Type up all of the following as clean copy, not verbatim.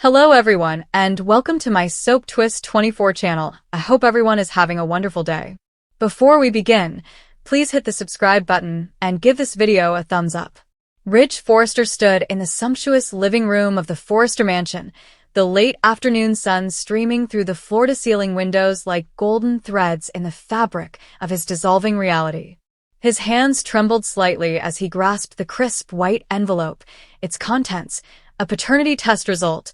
Hello everyone, and welcome to my Soap Twist 24 channel. I hope everyone is having a wonderful day. Before we begin, please hit the subscribe button and give this video a thumbs up. Ridge Forrester stood in the sumptuous living room of the Forrester mansion, the late afternoon sun streaming through the floor-to-ceiling windows like golden threads in the fabric of his dissolving reality. His hands trembled slightly as he grasped the crisp white envelope, its contents, a paternity test result,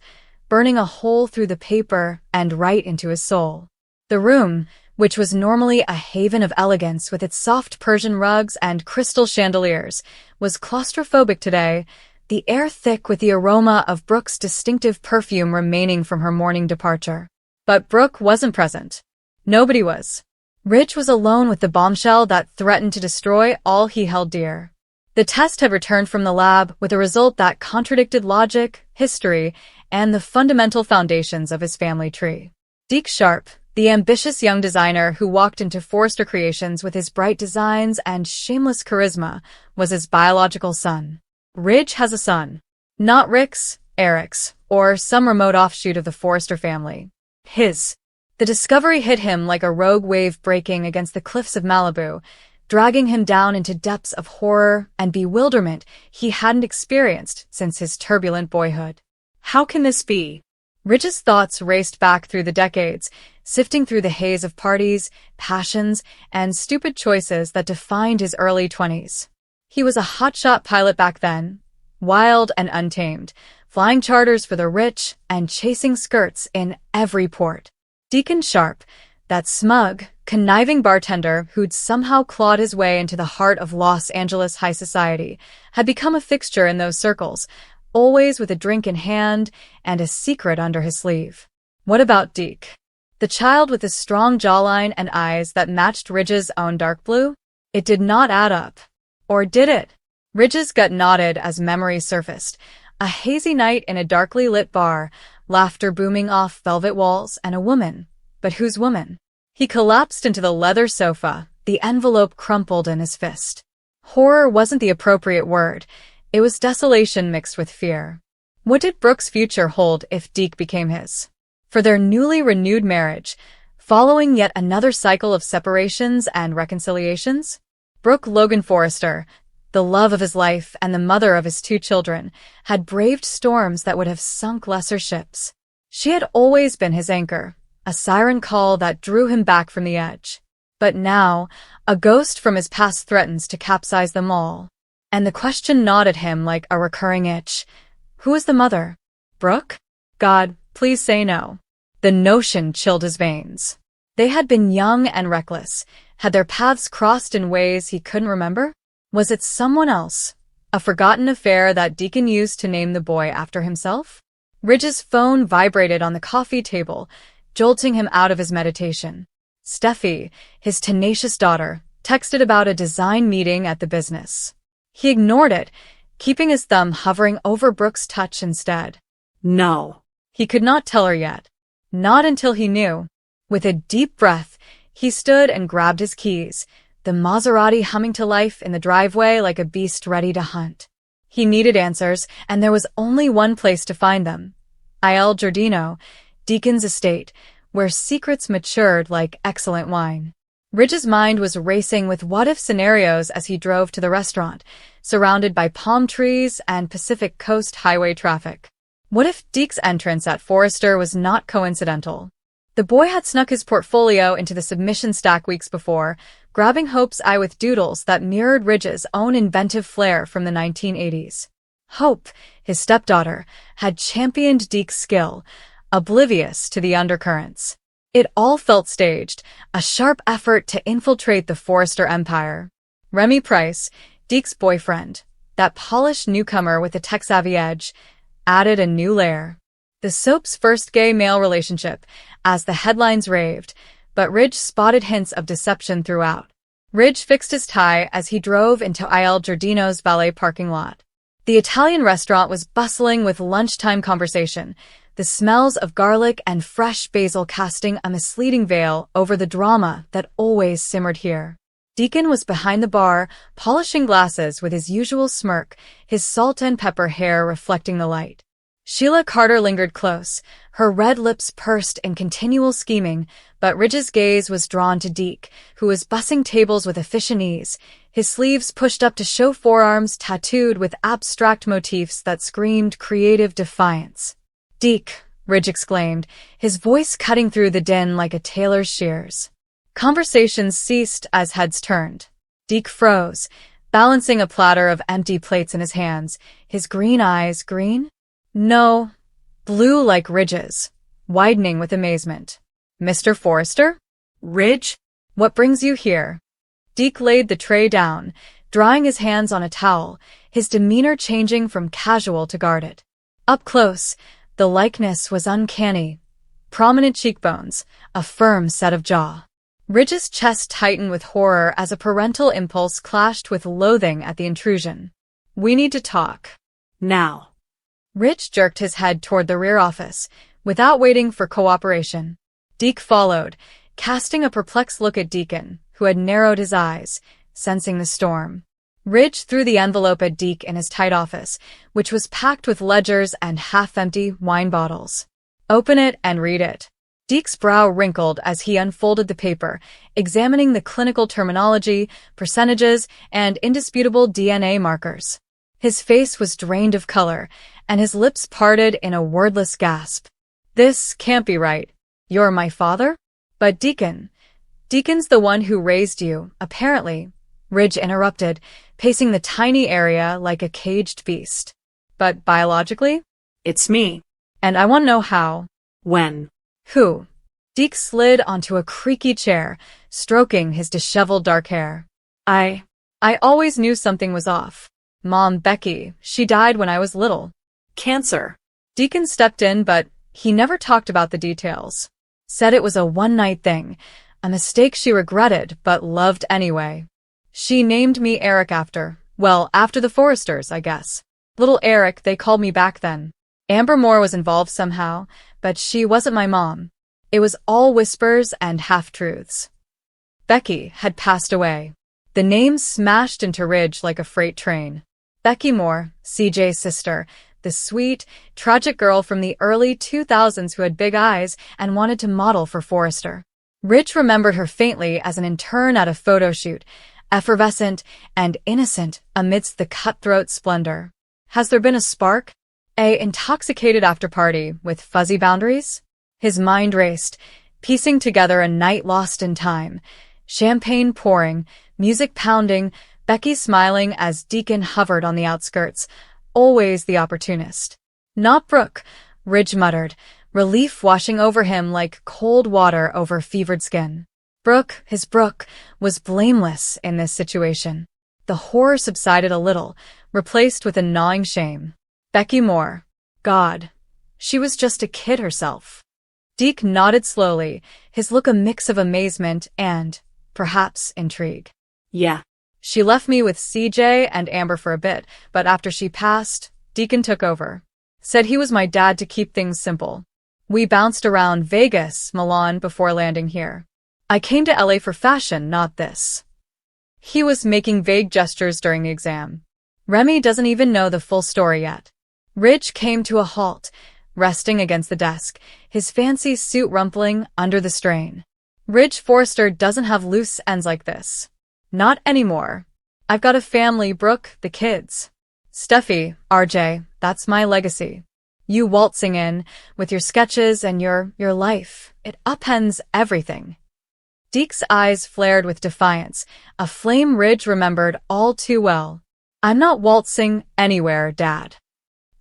burning a hole through the paper and right into his soul. The room, which was normally a haven of elegance with its soft Persian rugs and crystal chandeliers, was claustrophobic today, the air thick with the aroma of Brooke's distinctive perfume remaining from her morning departure. But Brooke wasn't present. Nobody was. Ridge was alone with the bombshell that threatened to destroy all he held dear. The test had returned from the lab with a result that contradicted logic, history, and the fundamental foundations of his family tree. Deke Sharp, the ambitious young designer who walked into Forrester Creations with his bright designs and shameless charisma, was his biological son. Ridge has a son. Not Rick's, Eric's, or some remote offshoot of the Forrester family. His. The discovery hit him like a rogue wave breaking against the cliffs of Malibu, dragging him down into depths of horror and bewilderment he hadn't experienced since his turbulent boyhood. How can this be? Ridge's thoughts raced back through the decades, sifting through the haze of parties, passions, and stupid choices that defined his early 20s. He was a hotshot pilot back then, wild and untamed, flying charters for the rich and chasing skirts in every port. Deacon Sharp, that smug, conniving bartender who'd somehow clawed his way into the heart of Los Angeles high society, had become a fixture in those circles, always with a drink in hand and a secret under his sleeve. What about Deke? The child with the strong jawline and eyes that matched Ridge's own dark blue? It did not add up. Or did it? Ridge's gut nodded as memories surfaced. A hazy night in a darkly lit bar, laughter booming off velvet walls, and a woman. But whose woman? He collapsed into the leather sofa, the envelope crumpled in his fist. Horror wasn't the appropriate word. It was desolation mixed with fear. What did Brooke's future hold if Deke became his? For their newly renewed marriage, following yet another cycle of separations and reconciliations? Brooke Logan Forrester, the love of his life and the mother of his 2 children, had braved storms that would have sunk lesser ships. She had always been his anchor, a siren call that drew him back from the edge. But now, a ghost from his past threatens to capsize them all. And the question gnawed at him like a recurring itch. Who is the mother? Brooke? God, please say no. The notion chilled his veins. They had been young and reckless. Had their paths crossed in ways he couldn't remember? Was it someone else? A forgotten affair that Deacon used to name the boy after himself? Ridge's phone vibrated on the coffee table, jolting him out of his meditation. Steffi, his tenacious daughter, texted about a design meeting at the business. He ignored it, keeping his thumb hovering over Brooke's touch instead. No. He could not tell her yet. Not until he knew. With a deep breath, he stood and grabbed his keys, the Maserati humming to life in the driveway like a beast ready to hunt. He needed answers, and there was only one place to find them. Il Giardino, Deacon's estate, where secrets matured like excellent wine. Ridge's mind was racing with what-if scenarios as he drove to the restaurant, surrounded by palm trees and Pacific Coast highway traffic. What if Deke's entrance at Forrester was not coincidental? The boy had snuck his portfolio into the submission stack weeks before, grabbing Hope's eye with doodles that mirrored Ridge's own inventive flair from the 1980s. Hope, his stepdaughter, had championed Deke's skill, oblivious to the undercurrents. It all felt staged, a sharp effort to infiltrate the Forrester empire. Remy Price, Deke's boyfriend, that polished newcomer with a tech-savvy edge, added a new layer. The soap's first gay male relationship, as the headlines raved, but Ridge spotted hints of deception throughout. Ridge fixed his tie as he drove into Il Giardino's valet parking lot. The Italian restaurant was bustling with lunchtime conversation, the smells of garlic and fresh basil casting a misleading veil over the drama that always simmered here. Deacon was behind the bar, polishing glasses with his usual smirk, his salt and pepper hair reflecting the light. Sheila Carter lingered close, her red lips pursed in continual scheming, but Ridge's gaze was drawn to Deke, who was bussing tables with efficient ease, his sleeves pushed up to show forearms tattooed with abstract motifs that screamed creative defiance. "Deke," Ridge exclaimed, his voice cutting through the din like a tailor's shears. Conversations ceased as heads turned. Deke froze, balancing a platter of empty plates in his hands, his green eyes green? No, blue like Ridge's, widening with amazement. "Mr. Forrester?" "Ridge? What brings you here?" Deke laid the tray down, drying his hands on a towel, his demeanor changing from casual to guarded. Up close, the likeness was uncanny. Prominent cheekbones, a firm set of jaw. Ridge's chest tightened with horror as a parental impulse clashed with loathing at the intrusion. "We need to talk. Now." Ridge jerked his head toward the rear office, without waiting for cooperation. Deke followed, casting a perplexed look at Deacon, who had narrowed his eyes, sensing the storm. Ridge threw the envelope at Deke in his tight office, which was packed with ledgers and half-empty wine bottles. "Open it and read it." Deke's brow wrinkled as he unfolded the paper, examining the clinical terminology, percentages, and indisputable DNA markers. His face was drained of color, and his lips parted in a wordless gasp. "This can't be right. You're my father?" "But Deacon's the one who raised you, apparently," Ridge interrupted, pacing the tiny area like a caged beast. "But biologically?" "It's me. And I want to know how." "When?" "Who?" Deke slid onto a creaky chair, stroking his disheveled dark hair. I always knew something was off. Mom, Becky, she died when I was little. Cancer." Deacon stepped in, but he never talked about the details. Said it was a one-night thing, a mistake she regretted but loved anyway. "She named me Eric after the Forresters, I guess. Little Eric, they called me back then. Amber Moore was involved somehow, but she wasn't my mom. It was all whispers and half-truths. Becky had passed away." The name smashed into Ridge like a freight train. Becky Moore, CJ's sister, the sweet, tragic girl from the early 2000s who had big eyes and wanted to model for Forrester. Ridge remembered her faintly as an intern at a photo shoot, effervescent and innocent amidst the cutthroat splendor. Has there been a spark? A intoxicated after-party with fuzzy boundaries? His mind raced, piecing together a night lost in time. Champagne pouring, music pounding, Becky smiling as Deacon hovered on the outskirts, always the opportunist. "Not Brooke," Ridge muttered, relief washing over him like cold water over fevered skin. His Brooke, was blameless in this situation. The horror subsided a little, replaced with a gnawing shame. Becky Moore. God. She was just a kid herself. Deke nodded slowly, his look a mix of amazement and, perhaps, intrigue. "Yeah. She left me with CJ and Amber for a bit, but after she passed, Deacon took over. Said he was my dad to keep things simple. We bounced around Vegas, Milan before landing here. I came to LA for fashion, not this." He was making vague gestures during the exam. Remy doesn't even know the full story yet. Ridge came to a halt, resting against the desk, his fancy suit rumpling under the strain. "Ridge Forrester doesn't have loose ends like this. Not anymore. I've got a family, Brooke, the kids. Steffi, RJ, that's my legacy. You waltzing in, with your sketches and your life, it upends everything." Deke's eyes flared with defiance, a flame Ridge remembered all too well. "I'm not waltzing anywhere, Dad."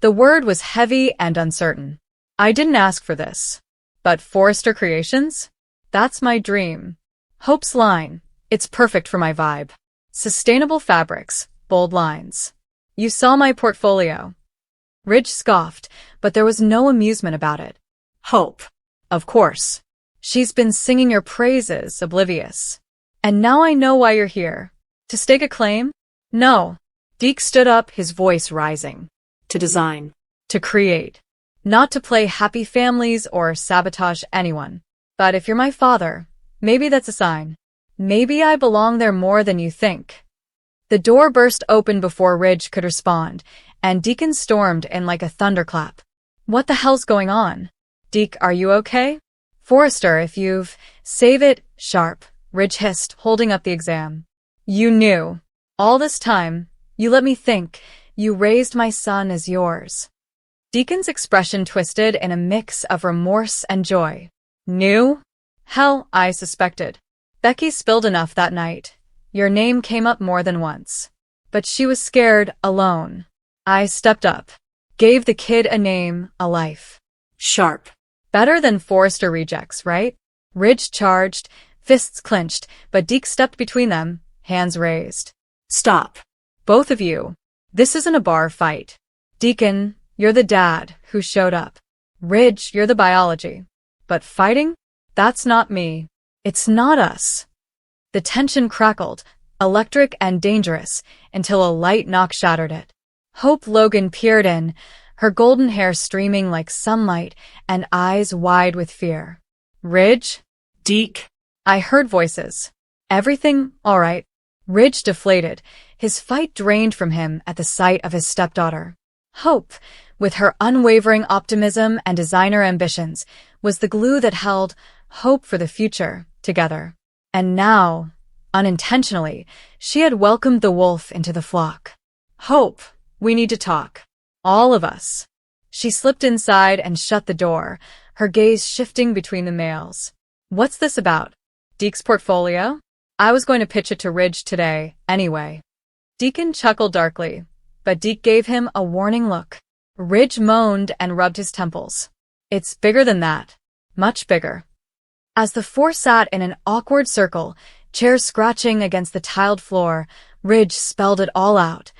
The word was heavy and uncertain. "I didn't ask for this. But Forrester Creations? That's my dream. Hope's line. It's perfect for my vibe. Sustainable fabrics, bold lines. You saw my portfolio." Ridge scoffed, but there was no amusement about it. "Hope. Of course. She's been singing your praises, oblivious. And now I know why you're here. To stake a claim? No." Deke stood up, his voice rising. "To design. To create. Not to play happy families or sabotage anyone. But if you're my father, maybe that's a sign. Maybe I belong there more than you think." The door burst open before Ridge could respond, and Deacon stormed in like a thunderclap. What the hell's going on? Deke, are you okay? Forrester, if you've... Save it, sharp, Ridge hissed, holding up the exam. You knew. All this time, you let me think. You raised my son as yours. Deacon's expression twisted in a mix of remorse and joy. Knew? Hell, I suspected. Becky spilled enough that night. Your name came up more than once. But she was scared, alone. I stepped up. Gave the kid a name, a life. Sharp. Better than Forrester rejects, right? Ridge charged, fists clenched, but Deke stepped between them, hands raised. Stop. Both of you. This isn't a bar fight. Deacon, you're the dad who showed up. Ridge, you're the biology. But fighting? That's not me. It's not us. The tension crackled, electric and dangerous, until a light knock shattered it. Hope Logan peered in, her golden hair streaming like sunlight and eyes wide with fear. Ridge? Deke? I heard voices. Everything all right? Ridge deflated, his fight drained from him at the sight of his stepdaughter. Hope, with her unwavering optimism and designer ambitions, was the glue that held hope for the future together. And now, unintentionally, she had welcomed the wolf into the flock. Hope, we need to talk. All of us. She slipped inside and shut the door, her gaze shifting between the males. What's this about? Deke's portfolio? I was going to pitch it to Ridge today, anyway. Deacon chuckled darkly, but Deke gave him a warning look. Ridge moaned and rubbed his temples. It's bigger than that. Much bigger. As the four sat in an awkward circle, chairs scratching against the tiled floor, Ridge spelled it all out.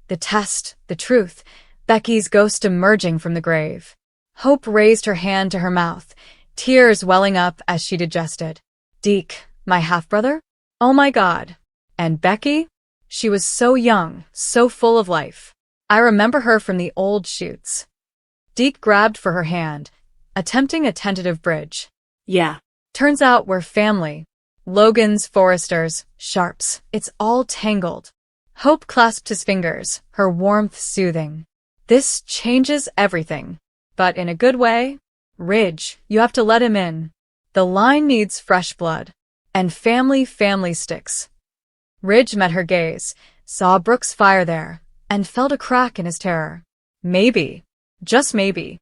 The test, the truth, Becky's ghost emerging from the grave. Hope raised her hand to her mouth, tears welling up as she digested. Deke, my half-brother? Oh my God. And Becky? She was so young, so full of life. I remember her from the old shoots. Deke grabbed for her hand, attempting a tentative bridge. Yeah. Turns out we're family. Logans, Forresters, Sharps, it's all tangled. Hope clasped his fingers, her warmth soothing. This changes everything. But in a good way. Ridge, you have to let him in. The line needs fresh blood. And family sticks. Ridge met her gaze, saw Brooke's fire there, and felt a crack in his terror. Maybe. Just maybe.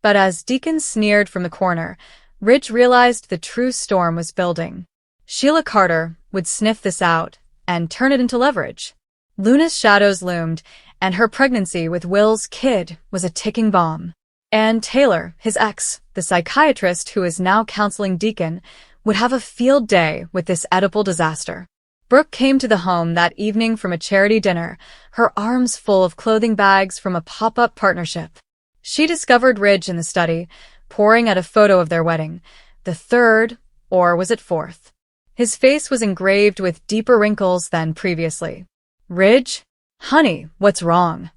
But as Deacon sneered from the corner, Ridge realized the true storm was building. Sheila Carter would sniff this out and turn it into leverage. Luna's shadows loomed, and her pregnancy with Will's kid was a ticking bomb. And Taylor, his ex, the psychiatrist who is now counseling Deacon, would have a field day with this edible disaster. Brooke came to the home that evening from a charity dinner, her arms full of clothing bags from a pop-up partnership. She discovered Ridge in the study, poring at a photo of their wedding, the third, or was it fourth? His face was engraved with deeper wrinkles than previously. Ridge? Honey, what's wrong?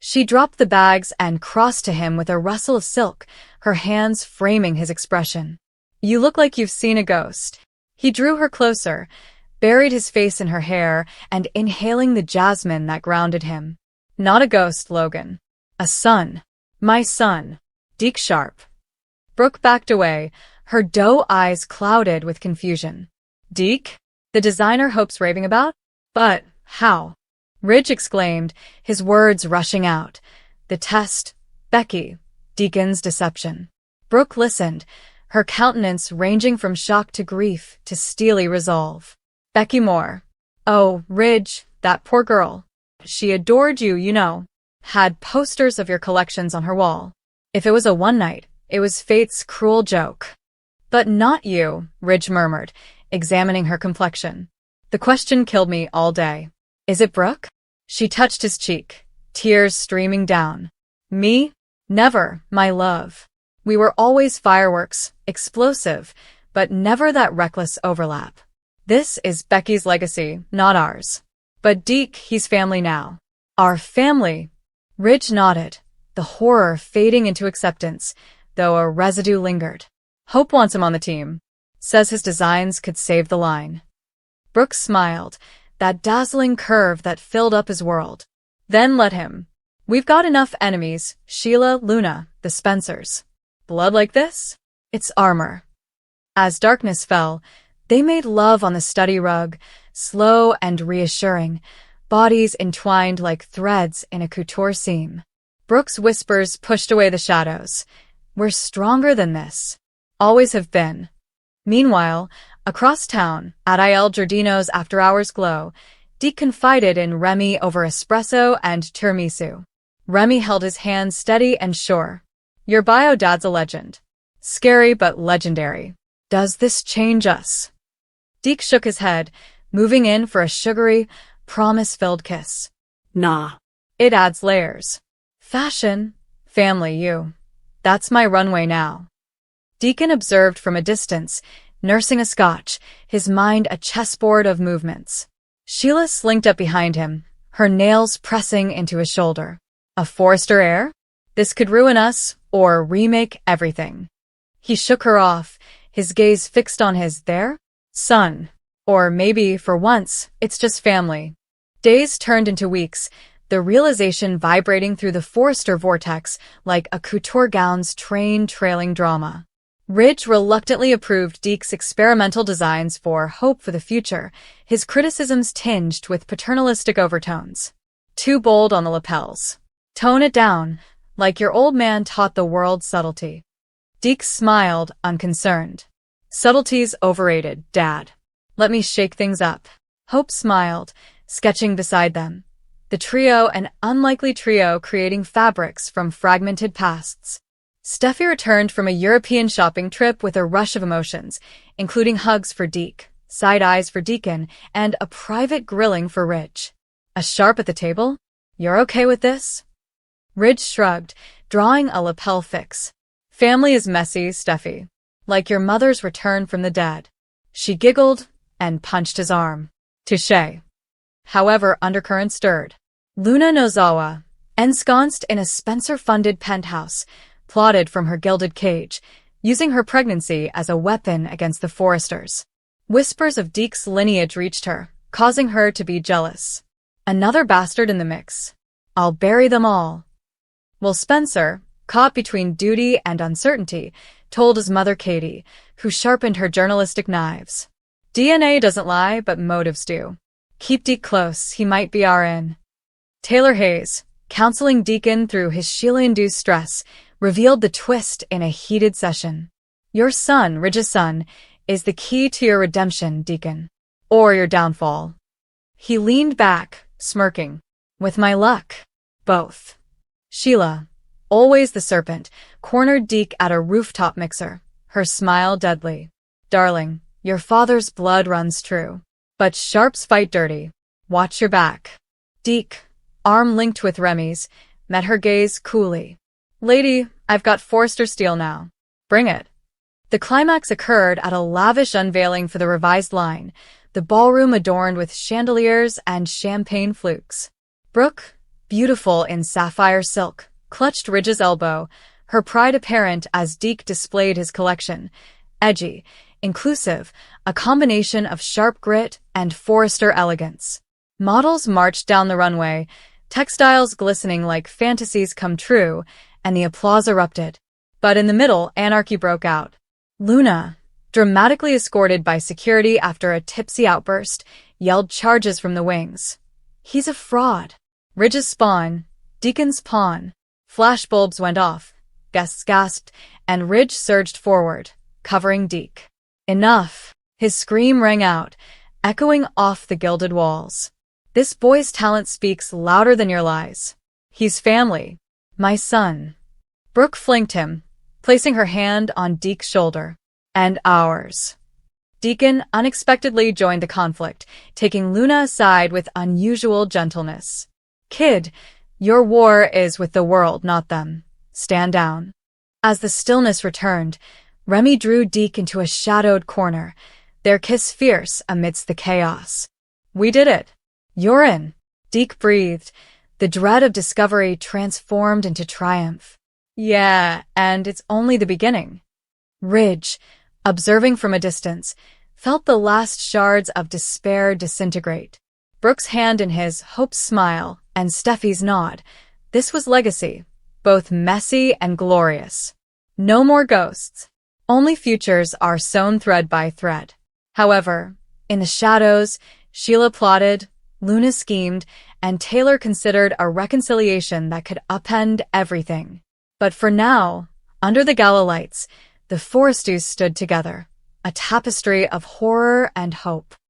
She dropped the bags and crossed to him with a rustle of silk, her hands framing his expression. You look like you've seen a ghost. He drew her closer, buried his face in her hair, and inhaling the jasmine that grounded him. Not a ghost, Logan. A son. My son. Deke Sharp. Brooke backed away, her doe eyes clouded with confusion. Deke? The designer Hope's raving about? But how? Ridge exclaimed, his words rushing out. The test. Becky. Deacon's deception. Brooke listened, her countenance ranging from shock to grief to steely resolve. Becky Moore. Oh, Ridge, that poor girl. She adored you, you know. Had posters of your collections on her wall. If it was a one night, it was fate's cruel joke. But not you, Ridge murmured, examining her complexion. The question killed me all day. Is it Brooke? She touched his cheek, tears streaming down. Me? Never, my love. We were always fireworks, explosive, but never that reckless overlap. This is Becky's legacy, not ours. But Deke, he's family now. Our family. Ridge nodded, the horror fading into acceptance, though a residue lingered. Hope wants him on the team. Says his designs could save the line. Brooke smiled, that dazzling curve that filled up his world. Then let him. We've got enough enemies, Sheila, Luna, the Spencers. Blood like this? It's armor. As darkness fell, they made love on the study rug, slow and reassuring, bodies entwined like threads in a couture seam. Brooke's whispers pushed away the shadows. We're stronger than this. Always have been. Meanwhile, across town, at Il Giardino's after-hours glow, Deke confided in Remy over espresso and tiramisu. Remy held his hand steady and sure. Your bio dad's a legend. Scary but legendary. Does this change us? Deke shook his head, moving in for a sugary, promise-filled kiss. Nah. It adds layers. Fashion, family, you. That's my runway now. Deacon observed from a distance, nursing a scotch, his mind a chessboard of movements. Sheila slinked up behind him, her nails pressing into his shoulder. A Forrester heir? This could ruin us, or remake everything. He shook her off, his gaze fixed on his son. Or maybe, for once, it's just family. Days turned into weeks, the realization vibrating through the Forrester vortex like a couture gown's train-trailing drama. Ridge reluctantly approved Deke's experimental designs for Hope for the Future, his criticisms tinged with paternalistic overtones. Too bold on the lapels. Tone it down, like your old man taught the world subtlety. Deke smiled, unconcerned. Subtlety's overrated, Dad. Let me shake things up. Hope smiled, sketching beside them. The trio, an unlikely trio creating fabrics from fragmented pasts. Steffi returned from a European shopping trip with a rush of emotions, including hugs for Deke, side eyes for Deacon, and a private grilling for Ridge. A sharp at the table? You're okay with this? Ridge shrugged, drawing a lapel fix. Family is messy, Steffi. Like your mother's return from the dead. She giggled and punched his arm. Touché. However, undercurrent stirred. Luna Nozawa, ensconced in a Spencer-funded penthouse, plotted from her gilded cage, using her pregnancy as a weapon against the Forresters. Whispers of Deke's lineage reached her, causing her to be jealous. Another bastard in the mix. I'll bury them all. Well, Spencer, caught between duty and uncertainty, told his mother Katie, who sharpened her journalistic knives. DNA doesn't lie, but motives do. Keep Deke close, he might be our in. Taylor Hayes, counseling Deacon through his Sheila-induced stress, revealed the twist in a heated session. Your son, Ridge's son, is the key to your redemption, Deacon. Or your downfall. He leaned back, smirking. With my luck. Both. Sheila, always the serpent, cornered Deke at a rooftop mixer, her smile deadly. Darling, your father's blood runs true. But sharps fight dirty. Watch your back. Deke, arm linked with Remy's, met her gaze coolly. Lady, I've got Forrester steel now. Bring it. The climax occurred at a lavish unveiling for the revised line, the ballroom adorned with chandeliers and champagne flukes. Brooke, beautiful in sapphire silk, clutched Ridge's elbow, her pride apparent as Deke displayed his collection. Edgy, inclusive, a combination of sharp grit and Forrester elegance. Models marched down the runway, textiles glistening like fantasies come true, and the applause erupted. But in the middle, anarchy broke out. Luna, dramatically escorted by security after a tipsy outburst, yelled charges from the wings. He's a fraud. Ridge's spawn, Deacon's pawn. Flashbulbs went off, guests gasped, and Ridge surged forward, covering Deke. Enough! His scream rang out, echoing off the gilded walls. This boy's talent speaks louder than your lies. He's family. My son. Brooke flanked him, placing her hand on Deke's shoulder. And ours. Deacon unexpectedly joined the conflict, taking Luna aside with unusual gentleness. Kid, your war is with the world, not them. Stand down. As the stillness returned, Remy drew Deke into a shadowed corner, their kiss fierce amidst the chaos. We did it. You're in. Deke breathed, the dread of discovery transformed into triumph. Yeah, and it's only the beginning. Ridge, observing from a distance, felt the last shards of despair disintegrate. Brooke's hand in his, Hope's smile, and Steffi's nod, This was legacy, both messy and glorious. No more ghosts. Only futures are sewn thread by thread. However, in the shadows, Sheila plotted, Luna schemed, and Taylor considered a reconciliation that could upend everything. But for now, under the gala lights, the Foresters stood together, a tapestry of horror and hope.